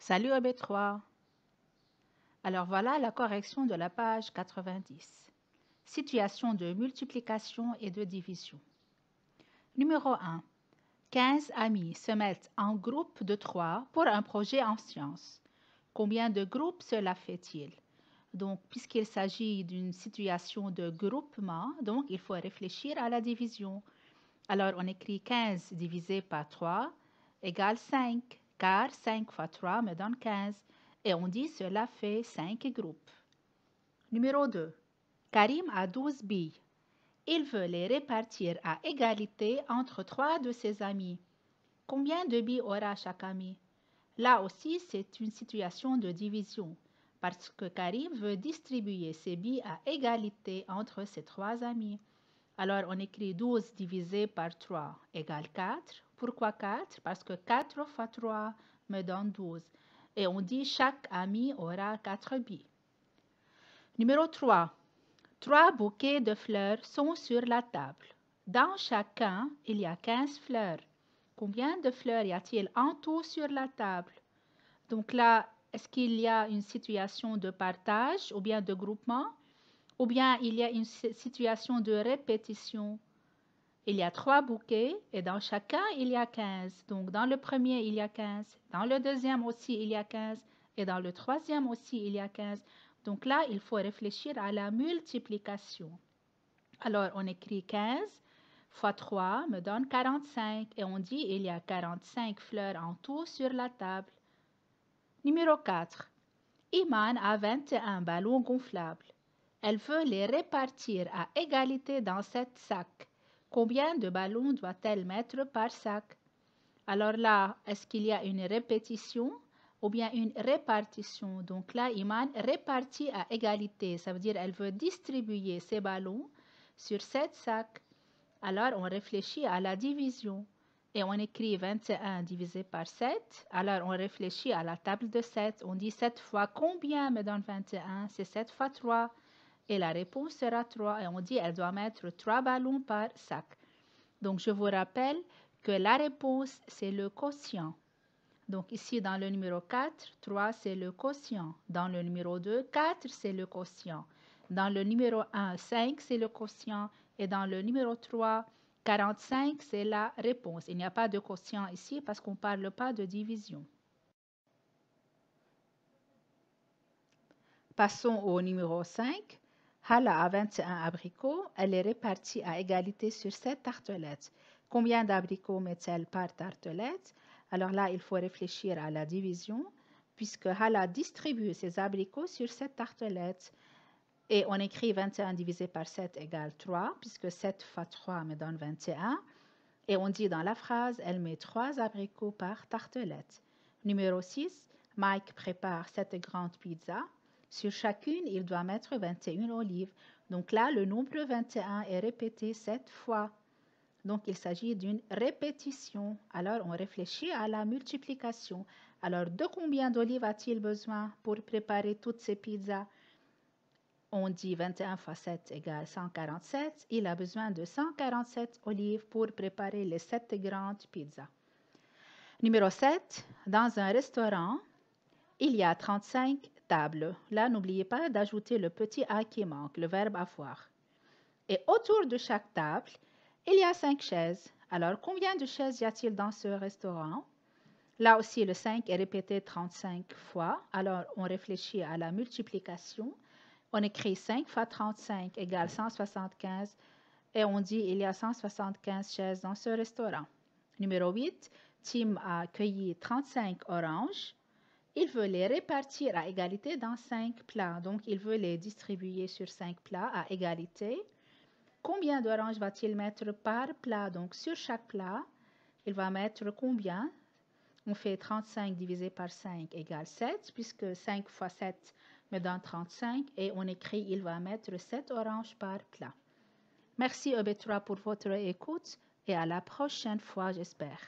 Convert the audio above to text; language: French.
Salut EB3. Alors voilà la correction de la page 90. Situation de multiplication et de division. Numéro 1. 15 amis se mettent en groupe de 3 pour un projet en sciences. Combien de groupes cela fait-il? Donc, puisqu'il s'agit d'une situation de groupement, donc il faut réfléchir à la division. Alors, on écrit 15 divisé par 3 égale 5, car 5 fois 3 me donne 15. Et on dit cela fait 5 groupes. Numéro 2. Karim a 12 billes. Il veut les répartir à égalité entre 3 de ses amis. Combien de billes aura chaque ami? Là aussi, c'est une situation de division, parce que Karim veut distribuer ses billes à égalité entre ses 3 amis. Alors, on écrit 12 divisé par 3 égale 4. Pourquoi 4? Parce que 4 fois 3 me donne 12. Et on dit chaque ami aura 4 billes. Numéro 3. 3 bouquets de fleurs sont sur la table. Dans chacun, il y a 15 fleurs. Combien de fleurs y a-t-il en tout sur la table? Donc là, est-ce qu'il y a une situation de partage ou bien de groupement? Ou bien il y a une situation de répétition? Il y a 3 bouquets et dans chacun, il y a 15. Donc, dans le premier, il y a 15. Dans le deuxième aussi, il y a 15. Et dans le troisième aussi, il y a 15. Donc là, il faut réfléchir à la multiplication. Alors, on écrit 15 fois 3 me donne 45. Et on dit il y a 45 fleurs en tout sur la table. Numéro 4. Iman a 21 ballons gonflables. Elle veut les répartir à égalité dans 7 sacs. Combien de ballons doit-elle mettre par sac? Alors là, est-ce qu'il y a une répétition ou bien une répartition? Donc là, Iman répartit à égalité. Ça veut dire qu'elle veut distribuer ses ballons sur 7 sacs. Alors, on réfléchit à la division. Et on écrit 21 divisé par 7. Alors, on réfléchit à la table de 7. On dit 7 fois combien me donne 21? C'est 7 fois 3. Et la réponse sera 3. Et on dit elle doit mettre 3 ballons par sac. Donc, je vous rappelle que la réponse, c'est le quotient. Donc, ici, dans le numéro 4, 3, c'est le quotient. Dans le numéro 2, 4, c'est le quotient. Dans le numéro 1, 5, c'est le quotient. Et dans le numéro 3, 45, c'est la réponse. Il n'y a pas de quotient ici parce qu'on ne parle pas de division. Passons au numéro 5. Hala a 21 abricots. Elle est répartie à égalité sur 7 tartelettes. Combien d'abricots met-elle par tartelette? Alors là, il faut réfléchir à la division, puisque Hala distribue ses abricots sur 7 tartelettes. Et on écrit 21 divisé par 7 égale 3, puisque 7 fois 3 me donne 21. Et on dit dans la phrase, elle met 3 abricots par tartelette. Numéro 6, Mike prépare 7 grandes pizzas. Sur chacune, il doit mettre 21 olives. Donc là, le nombre 21 est répété 7 fois. Donc, il s'agit d'une répétition. Alors, on réfléchit à la multiplication. Alors, de combien d'olives a-t-il besoin pour préparer toutes ces pizzas? On dit 21 fois 7 égale 147. Il a besoin de 147 olives pour préparer les 7 grandes pizzas. Numéro 7. Dans un restaurant, il y a 35 tables. Là, n'oubliez pas d'ajouter le petit A qui manque, le verbe avoir. Et autour de chaque table, il y a 5 chaises. Alors, combien de chaises y a-t-il dans ce restaurant? Là aussi, le 5 est répété 35 fois. Alors, on réfléchit à la multiplication. On écrit 5 fois 35 égale 175 et on dit il y a 175 chaises dans ce restaurant. Numéro 8, Tim a cueilli 35 oranges. Il veut les répartir à égalité dans 5 plats. Donc, il veut les distribuer sur 5 plats à égalité. Combien d'oranges va-t-il mettre par plat? Donc, sur chaque plat, il va mettre combien? On fait 35 divisé par 5 égale 7, puisque 5 fois 7 me donne 35. Et on écrit, il va mettre 7 oranges par plat. Merci EB3 pour votre écoute et à la prochaine fois, j'espère.